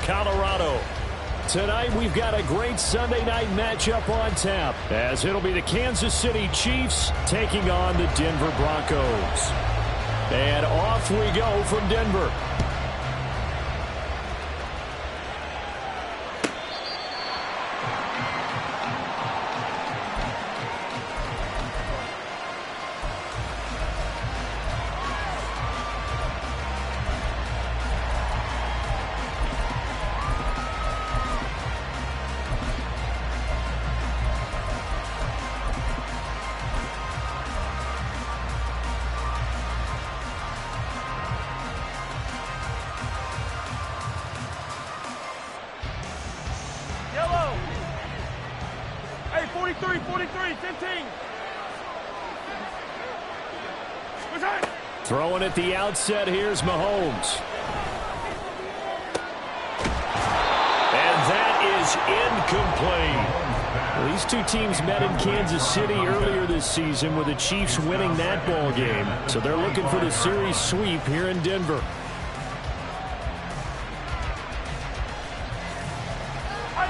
Colorado. Tonight, we've got a great Sunday night matchup on tap, as it'll be the Kansas City Chiefs taking on the Denver Broncos. And off we go from Denver. Hey, 43, 15. Throwing at the outset, here's Mahomes. And that is incomplete. These two teams met in Kansas City earlier this season with the Chiefs winning that ball game. So they're looking for the series sweep here in Denver.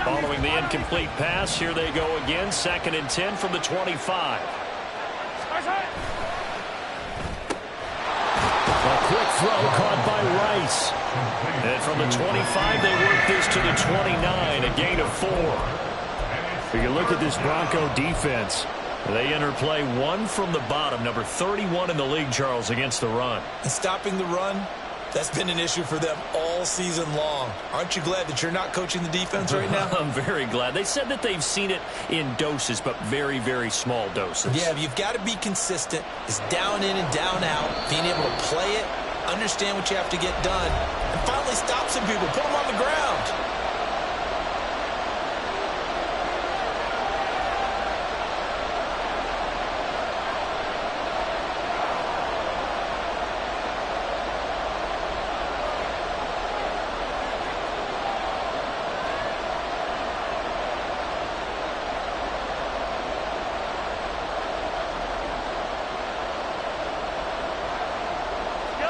Following the incomplete pass, here they go again. 2nd and 10 from the 25. A quick throw caught by Rice. And from the 25, they work this to the 29, a gain of 4. If you look at this Bronco defense, they enter play one from the bottom, number 31 in the league, Charles, against the run. And stopping the run, that's been an issue for them all season long. Aren't you glad that you're not coaching the defense right now? I'm very glad. They said that they've seen it in doses, but very, very small doses. Yeah, you've got to be consistent. It's down in and down out, being able to play it, understand what you have to get done, and finally stop some people, put them on the ground.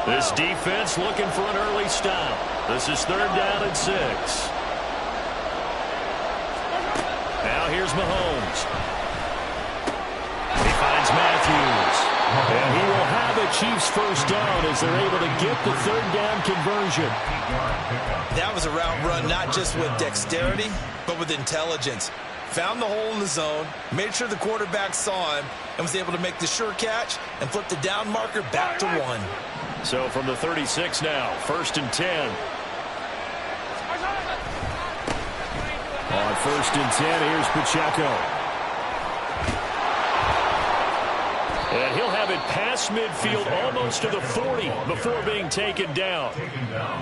This defense looking for an early stop. This is 3rd down and 6. Now here's Mahomes. He finds Matthews. And he will have a Chiefs first down as they're able to get the 3rd down conversion. That was a route run not just with dexterity, but with intelligence. Found the hole in the zone, made sure the quarterback saw him, and was able to make the sure catch and flip the down marker back to 1. So from the 36 now, 1st and 10. On 1st and 10, here's Pacheco. And he'll have it past midfield almost to the 40 before being taken down.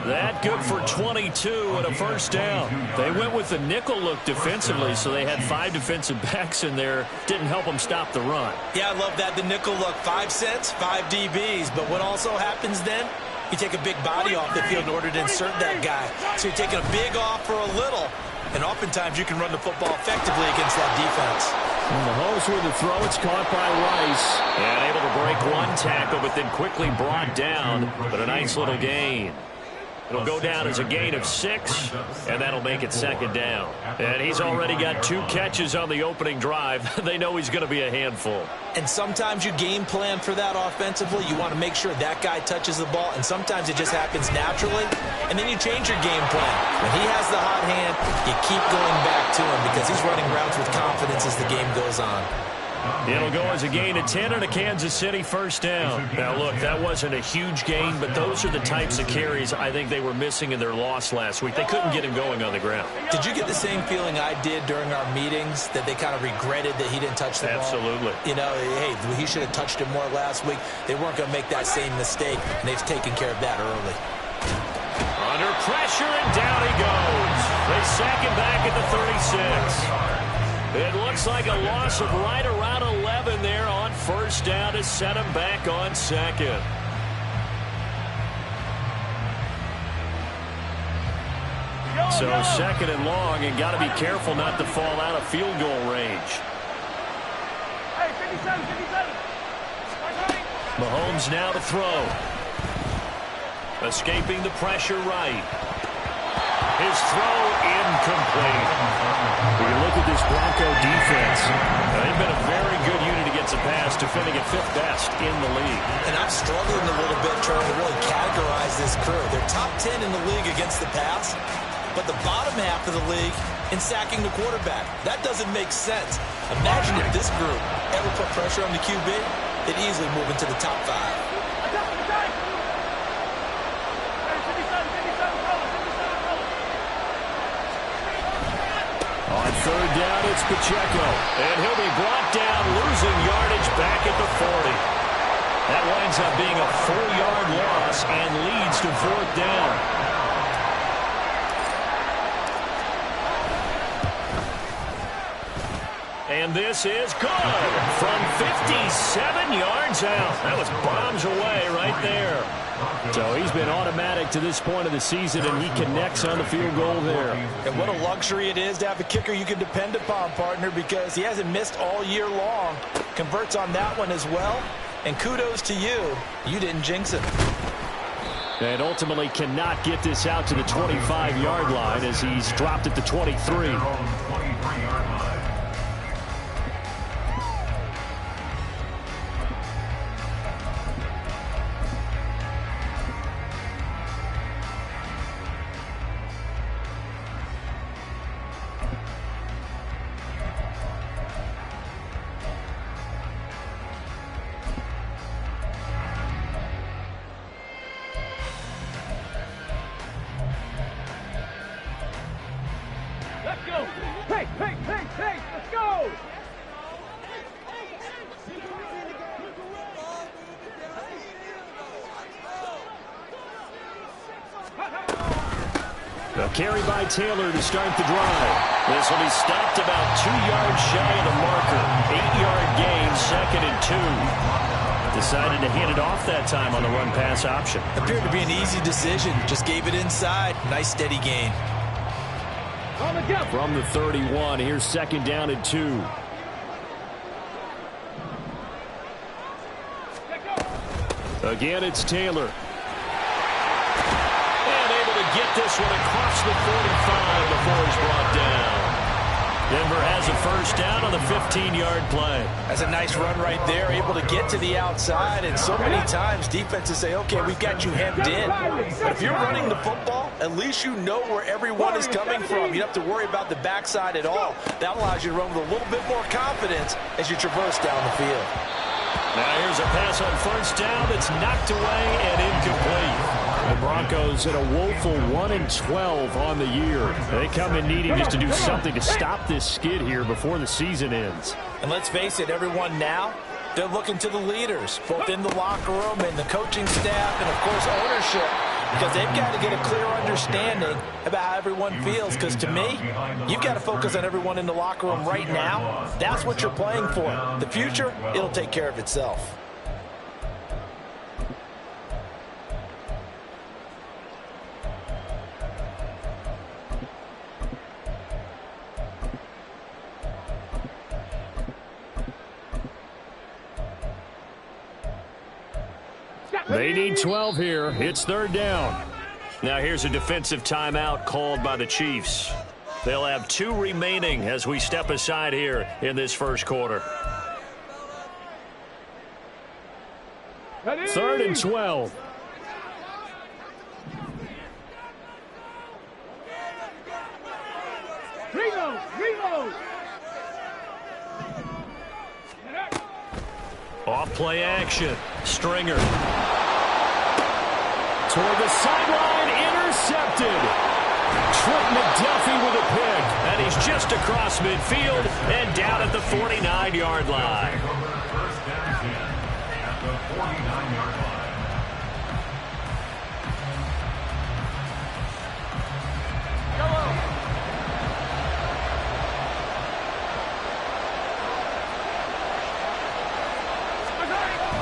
That good for 22 and a first down. They went with the nickel look defensively, so they had 5 defensive backs in there. Didn't help them stop the run. Yeah, I love that. The nickel look, 5 cents, 5 DBs. But what also happens then, you take a big body off the field in order to insert that guy. So you're taking a big off for a little. And oftentimes you can run the football effectively against that defense. Mahomes with the throw. It's caught by Rice. And able to break one tackle, but then quickly brought down. But a nice little gain. It'll go down as a gain of 6, and that'll make it 2nd down. And he's already got 2 catches on the opening drive. They know he's going to be a handful. And sometimes you game plan for that offensively. You want to make sure that guy touches the ball, and sometimes it just happens naturally. And then you change your game plan. When he has the hot hand, you keep going back to him because he's running routes with confidence as the game goes on. It'll go as a gain of 10 and a Kansas City first down. Now, look, that wasn't a huge gain, but those are the types of carries I think they were missing in their loss last week. They couldn't get him going on the ground. Did you get the same feeling I did during our meetings, that they kind of regretted that he didn't touch the ball? Absolutely. You know, hey, he should have touched it more last week. They weren't going to make that same mistake, and they've taken care of that early. Under pressure, and down he goes. They sack him back at the 36. It looks like a loss of right around 11 there on first down to set him back on 2nd. So 2nd and long, and got to be careful not to fall out of field goal range. Hey, 57. Mahomes now to throw. Escaping the pressure right. His throw incomplete. When you look at this Bronco defense, they've been a very good unit against the pass, defending at 5th best in the league. And I'm struggling a little bit trying to really categorize this crew. They're top 10 in the league against the pass, but the bottom half of the league in sacking the quarterback. That doesn't make sense. Imagine if this group ever put pressure on the QB, they'd easily move into the top 5. On 3rd down, it's Pacheco. And he'll be brought down, losing yardage back at the 40. That winds up being a 4-yard loss and leads to 4th down. And this is good from 57 yards out. That was bombs away right there. So he's been automatic to this point of the season, and he connects on the field goal there. And what a luxury it is to have a kicker you can depend upon, partner, because he hasn't missed all year long. Converts on that one as well. And kudos to you. You didn't jinx him. And ultimately cannot get this out to the 25-yard line as he's dropped at the 23. Hey, let's go! A carry by Taylor to start the drive. This will be stopped about 2 yards shy of the marker. 8-yard gain, 2nd and 2. Decided to hand it off that time on the run-pass option. Appeared to be an easy decision. Just gave it inside. Nice steady gain. From the 31, here's 2nd down and 2. Again, it's Taylor. And able to get this one across the 45 before he's brought down. Denver has a 1st down on the 15-yard play. That's a nice run right there, able to get to the outside, and so many times defenses say, okay, we've got you hemmed in. But if you're running the football, at least you know where everyone is coming from. You don't have to worry about the backside at all. That allows you to run with a little bit more confidence as you traverse down the field. Now here's a pass on 1st down that's knocked away and incomplete. The Broncos at a woeful 1-12 on the year. They come in needing just to do something to stop this skid here before the season ends. And let's face it, everyone now, they're looking to the leaders, both in the locker room and the coaching staff and, of course, ownership, because they've got to get a clear understanding about how everyone feels. Because to me, you've got to focus on everyone in the locker room right now. That's what you're playing for. The future, it'll take care of itself. They need 12 here. It's 3rd down. Now here's a defensive timeout called by the Chiefs. They'll have 2 remaining as we step aside here in this 1st quarter. 3rd and 12. Reload! Off play action. Stringer. Toward the sideline, intercepted. Trent McDuffie with a pick. And he's just across midfield and down at the 49-yard line.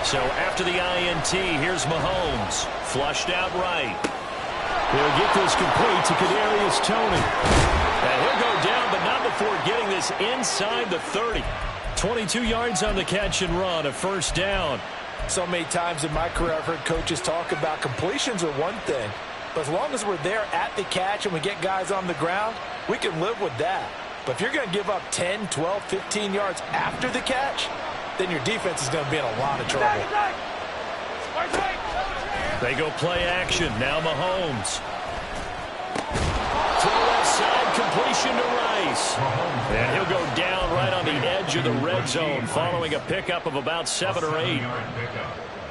So after the INT, here's Mahomes. Flushed out right. He'll get this complete to Kadarius Toney. And he'll go down, but not before getting this inside the 30. 22 yards on the catch and run, a 1st down. So many times in my career, I've heard coaches talk about completions are one thing, But as long as we're there at the catch and we get guys on the ground, we can live with that. But if you're going to give up 10, 12, 15 yards after the catch, then your defense is going to be in a lot of trouble. They go play action. Now Mahomes. To the left side, completion to Rice. And he'll go down right on the edge of the red zone following a pickup of about 7 or 8.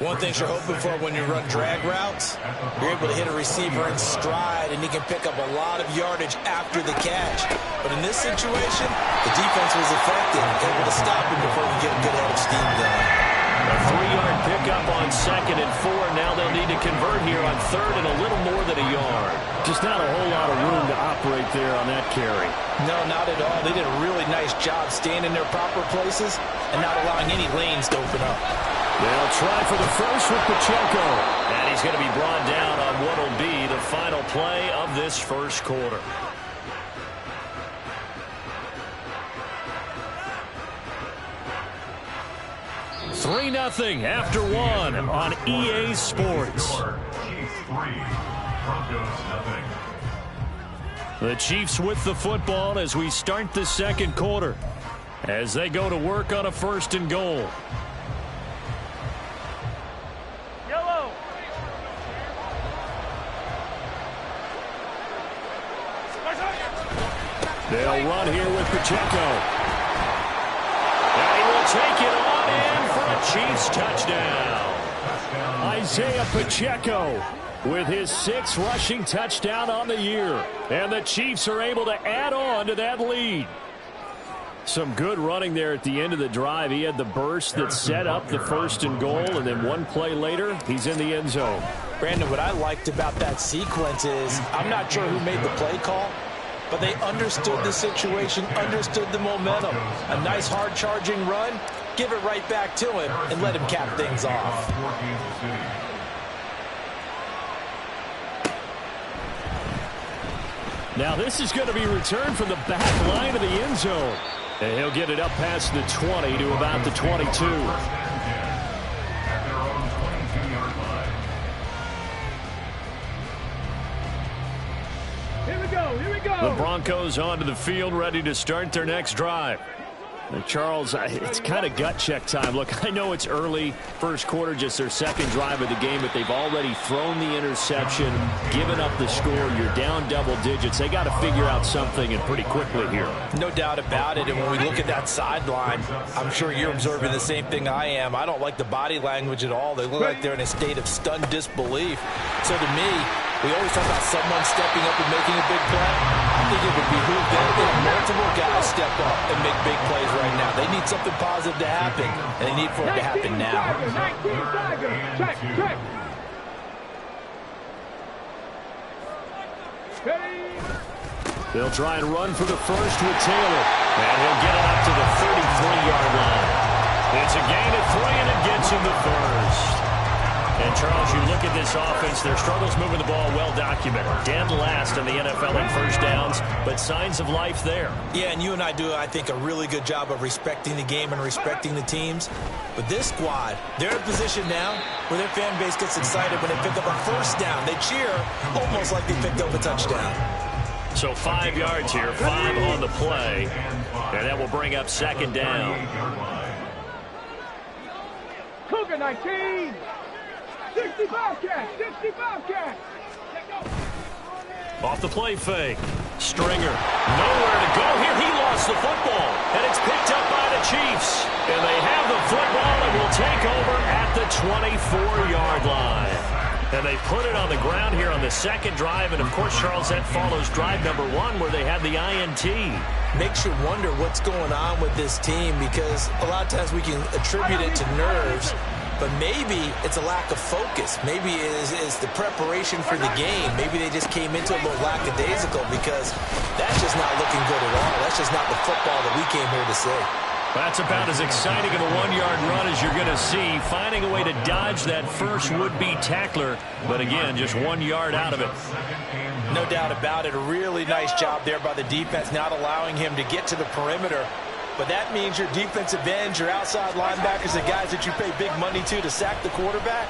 One thing you're hoping for when you run drag routes, you're able to hit a receiver in stride, and he can pick up a lot of yardage after the catch. But in this situation, the defense was effective, able to stop him before he get a good head of steam going. A 3-yard pickup on 2nd and 4. Now they'll need to convert here on 3rd and a little more than a yard. Just not a whole lot of room to operate there on that carry. No, not at all. They did a really nice job staying in their proper places and not allowing any lanes to open up. They'll try for the first with Pacheco. And he's going to be brought down on what will be the final play of this first quarter. Three 0 after 1 on EA Sports. The Chiefs with the football as we start the second quarter, as they go to work on a 1st and goal. Yellow. They'll run here with Pacheco. And he will take it on in for a Chiefs touchdown. Isaiah Pacheco with his 6th rushing touchdown on the year. And the Chiefs are able to add on to that lead. Some good running there at the end of the drive. He had the burst that set up the 1st and goal, and then one play later, he's in the end zone. Brandon, what I liked about that sequence is I'm not sure who made the play call, but they understood the situation, understood the momentum. A nice hard-charging run, give it right back to him, and let him cap things off. Now this is going to be returned from the back line of the end zone. And he'll get it up past the 20 to about the 22. Here we go, here we go. The Broncos onto the field, ready to start their next drive. And Charles, it's kind of gut check time. Look, I know it's early, first quarter, just their 2nd drive of the game, but they've already thrown the interception, given up the score. You're down double digits. They got to figure out something, and pretty quickly here. No doubt about it. And when we look at that sideline, I'm sure you're observing the same thing I am. I don't like the body language at all. They look like they're in a state of stunned disbelief. So to me, we always talk about someone stepping up and making a big play. I think it would behoove them if multiple guys step up and make big plays right now. They need something positive to happen, and they need for it to happen now. 19 Tiger. Check, check. They'll try and run for the first with Taylor. And he'll get it up to the 33-yard line. It's a gain of 3, and it gets him the first. And, Charles, you look at this offense, their struggles moving the ball well documented. Dead last in the NFL in first downs, but signs of life there. Yeah, and you and I do, I think, a really good job of respecting the game and respecting the teams. But this squad, they're in a position now where their fan base gets excited when they pick up a first down. They cheer almost like they picked up a touchdown. So 5 yards here, 5 on the play, and that will bring up 2nd down. Cougar 19. 65 catch, 65 catch. Off the play fake. Stringer, nowhere to go here. He lost the football, and it's picked up by the Chiefs. And they have the football and will take over at the 24-yard line. And they put it on the ground here on the 2nd drive. And, of course, Charles, that follows drive number 1 where they had the INT. Makes you wonder what's going on with this team, because a lot of times we can attribute it to nerves, but maybe it's a lack of focus. Maybe it is the preparation for the game. Maybe they just came into it a little lackadaisical, because that's just not looking good at all. That's just not the football that we came here to see. That's about as exciting of a 1-yard run as you're going to see. Finding a way to dodge that first would-be tackler, but again, just 1 yard out of it. No doubt about it. A really nice job there by the defense, not allowing him to get to the perimeter. But that means your defensive ends, your outside linebackers, the guys that you pay big money to sack the quarterback,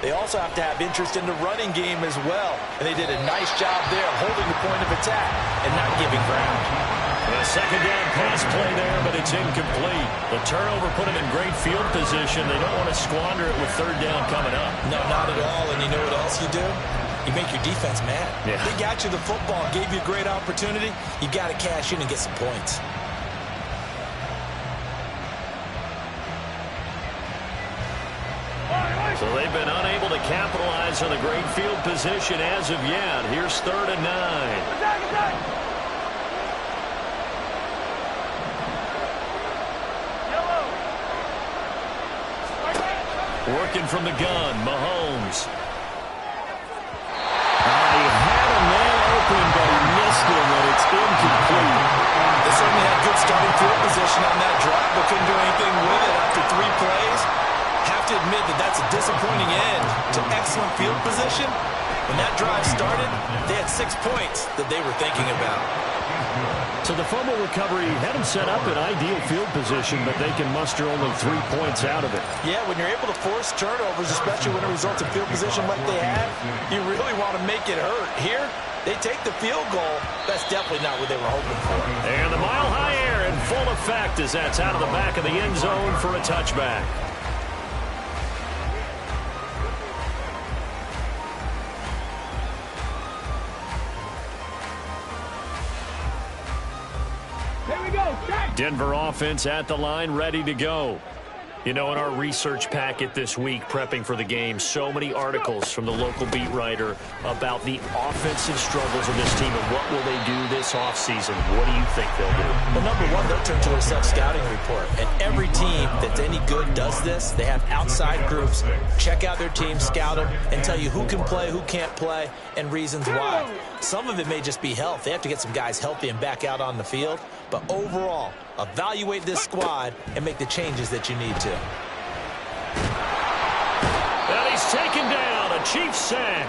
They also have to have interest in the running game as well. And they did a nice job there holding the point of attack and not giving ground. A second down pass play there, but it's incomplete. The turnover put them in great field position. They don't want to squander it with third down coming up. No, not at all. And you know what else you do? You make your defense mad. Yeah. They got you the football, gave you a great opportunity. You got to cash in and get some points. So they've been unable to capitalize on the great field position as of yet. Here's 3rd and 9. Working from the gun, Mahomes. He had a man open, but he missed him, and it's incomplete. They certainly had good starting field position on that drive, but couldn't do anything with it after 3 plays. Have to admit that that's a disappointing end to excellent field position. When that drive started, they had 6 points that they were thinking about. So the fumble recovery had them set up in ideal field position, but they can muster only 3 points out of it. Yeah, when you're able to force turnovers, especially when it results in field position like they had, you really want to make it hurt. Here, they take the field goal. That's definitely not what they were hoping for. And the mile-high air in full effect as that's out of the back of the end zone for a touchback. Denver offense at the line, ready to go. You know, in our research packet this week, prepping for the game, so many articles from the local beat writer about the offensive struggles of this team and what will they do this offseason. What do you think they'll do? Well, number one, they'll turn to a self-scouting report. And every team that's any good does this. They have outside groups, check out their team, scout them, and tell you who can play, who can't play, and reasons why. Some of it may just be health. They have to get some guys healthy and back out on the field. But overall, evaluate this squad and make the changes that you need to. And he's taken down, a Chiefs sack.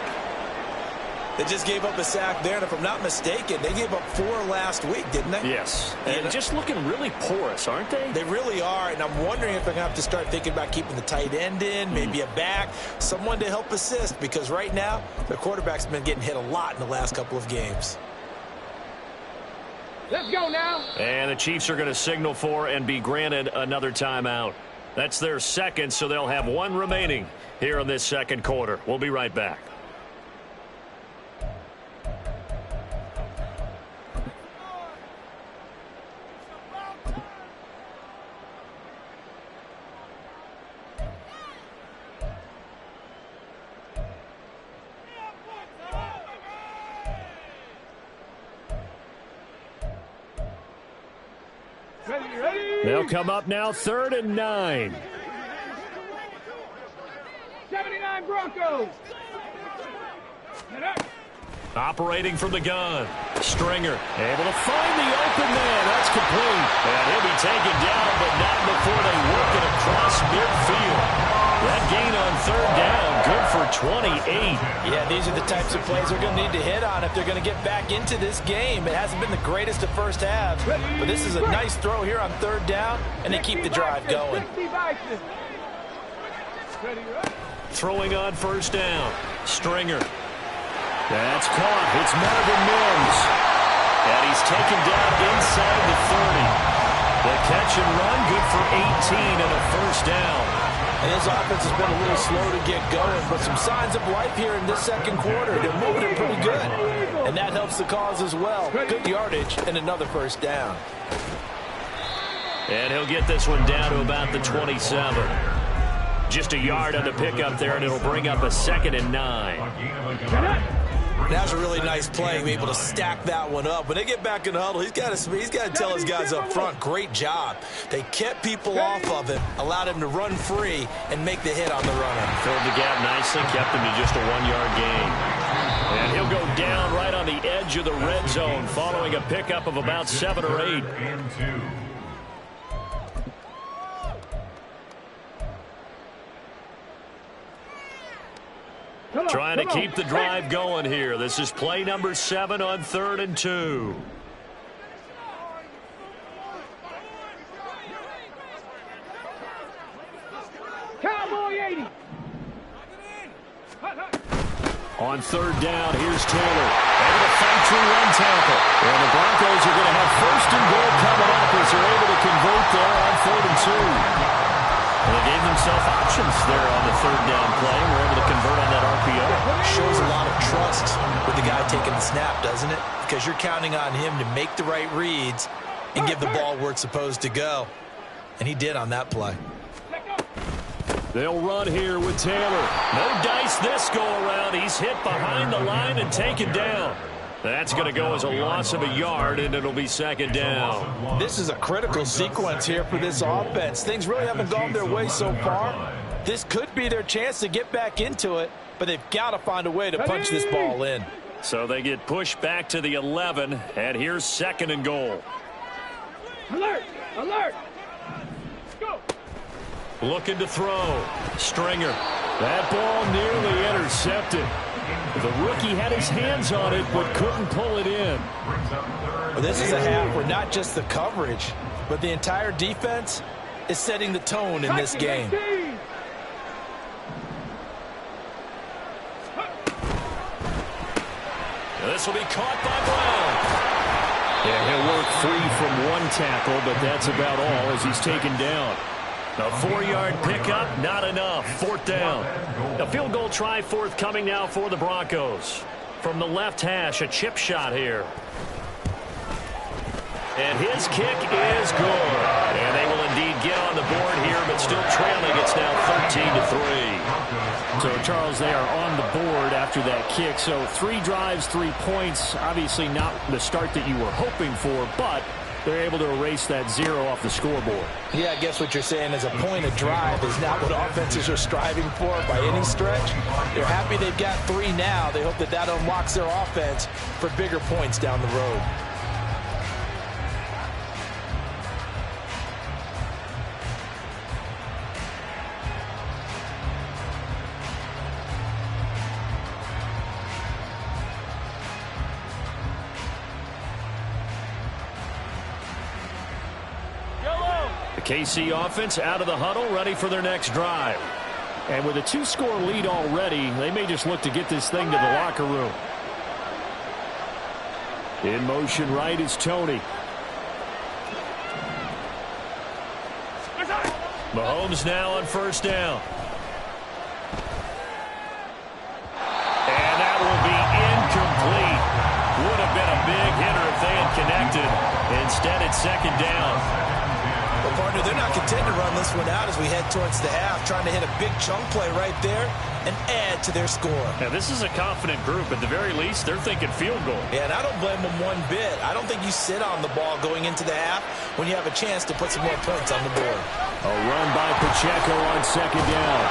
They just gave up a sack there, and if I'm not mistaken, they gave up 4 last week, didn't they? Yes. And just looking really porous, aren't they? They really are, and I'm wondering if they're going to have to start thinking about keeping the tight end in, maybe a back, someone to help assist, because right now, their quarterback's been getting hit a lot in the last couple of games. Let's go now. And the Chiefs are going to signal for and be granted another timeout. That's their second, so they'll have 1 remaining here in this second quarter. We'll be right back. They'll come up now, 3rd and 9. 79 Broncos. Operating from the gun. Stringer able to find the open man. That's complete. And he'll be taken down, but not before they work it across midfield. That gain on 3rd down, good for 28. Yeah, these are the types of plays they're going to need to hit on if they're going to get back into this game. It hasn't been the greatest of first halves, but this is a nice throw here on 3rd down, and they keep the drive going. Throwing on 1st down. Stringer. That's caught. It's Marvin Mims. And he's taken down inside the 30. The catch and run, good for 18 and a 1st down. And his offense has been a little slow to get going, but some signs of life here in this second quarter. They're moving it pretty good, and that helps the cause as well. Good yardage and another 1st down. And he'll get this one down to about the 27. Just a yard on the pickup there, and it'll bring up a 2nd and 9. That's a really nice play, be able to stack that one up. When they get back in the huddle, he's got to tell his guys up front, great job. They kept people off of him, allowed him to run free and make the hit on the runner. Filled the gap nicely, kept him to just a 1-yard gain. And he'll go down right on the edge of the red zone following a pickup of about 7 or 8. Trying to keep the drive going here. This is play number 7 on 3rd and 2. Cowboy 80. On third down, here's Taylor. Able to fight through one tackle. And the Broncos are going to have first and goal coming up as they're able to convert there on 4th and 2. Well, they gave themselves options there on the third down play. We're able to convert on that RPO. Shows a lot of trust with the guy taking the snap, doesn't it? Because you're counting on him to make the right reads and give the ball where it's supposed to go. And he did on that play. They'll run here with Taylor. No dice this go-around. He's hit behind the line and taken down. That's going to go as a loss of a yard, and it'll be second down. This is a critical sequence here for this offense. Things really haven't gone their way so far. This could be their chance to get back into it, but they've got to find a way to punch this ball in. So they get pushed back to the 11, and here's second and goal. Alert! Alert! Go! Looking to throw. Stringer. That ball nearly intercepted. The rookie had his hands on it but couldn't pull it in. Well, this is a half where not just the coverage, but the entire defense is setting the tone in this game. This will be caught by Brown. Yeah, he'll work free from one tackle, but that's about all as he's taken down. A 4-yard pickup, not enough. Fourth down. A field goal try forthcoming now for the Broncos. From the left hash, a chip shot here. And his kick is good. And they will indeed get on the board here, but still trailing. It's now 13-3. So, Charles, they are on the board after that kick. So 3 drives, 3 points. Obviously not the start that you were hoping for, but they're able to erase that 0 off the scoreboard. Yeah, I guess what you're saying is a point of drive is not what offenses are striving for by any stretch. They're happy they've got 3 now. They hope that that unlocks their offense for bigger points down the road. KC offense out of the huddle, ready for their next drive. And with a 2-score lead already, they may just look to get this thing to the locker room. In motion right is Tony. Mahomes now on first down. And that will be incomplete. Would have been a big hitter if they had connected. Instead, it's second down. Well, partner, they're not content to run this one out as we head towards the half, trying to hit a big chunk play right there and add to their score. Now, this is a confident group. At the very least, they're thinking field goal. Yeah, and I don't blame them one bit. I don't think you sit on the ball going into the half when you have a chance to put some more points on the board. A run by Pacheco on second down.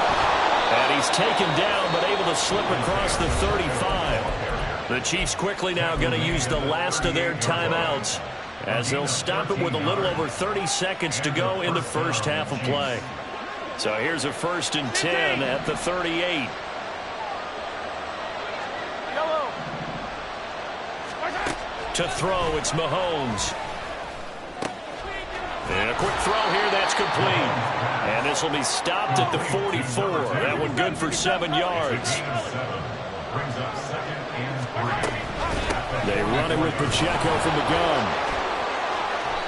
And he's taken down, but able to slip across the 35. The Chiefs quickly now going to use the last of their timeouts, as they'll stop it with a little over 30 seconds to go in the first half of play. So here's a 1st and 10 at the 38. To throw, it's Mahomes. And a quick throw here, that's complete. And this will be stopped at the 44. That one good for 7 yards. They run it with Pacheco from the gun.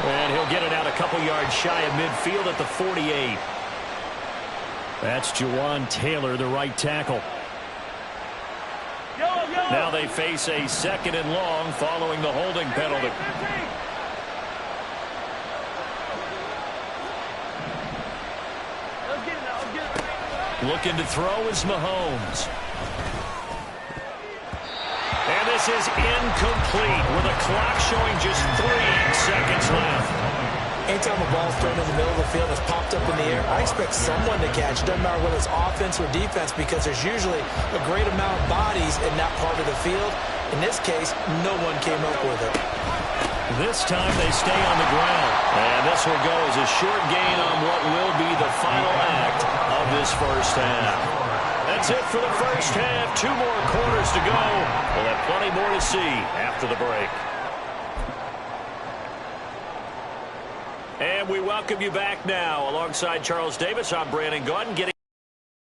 And he'll get it out a couple yards shy of midfield at the 48. That's Jawan Taylor, the right tackle. Now they face a 2nd and long following the holding penalty. Looking to throw is Mahomes. And this is incomplete with a clock showing just 3 seconds left. Anytime a ball's thrown in the middle of the field, it's popped up in the air, I expect someone to catch. Doesn't matter whether it's offense or defense, because there's usually a great amount of bodies in that part of the field. In this case, no one came up with it. This time they stay on the ground. And this will go as a short gain on what will be the final act of this first half. That's it for the first half. 2 more quarters to go. We'll have plenty more to see after the break. And we welcome you back now. Alongside Charles Davis, I'm Brandon Gaudin, getting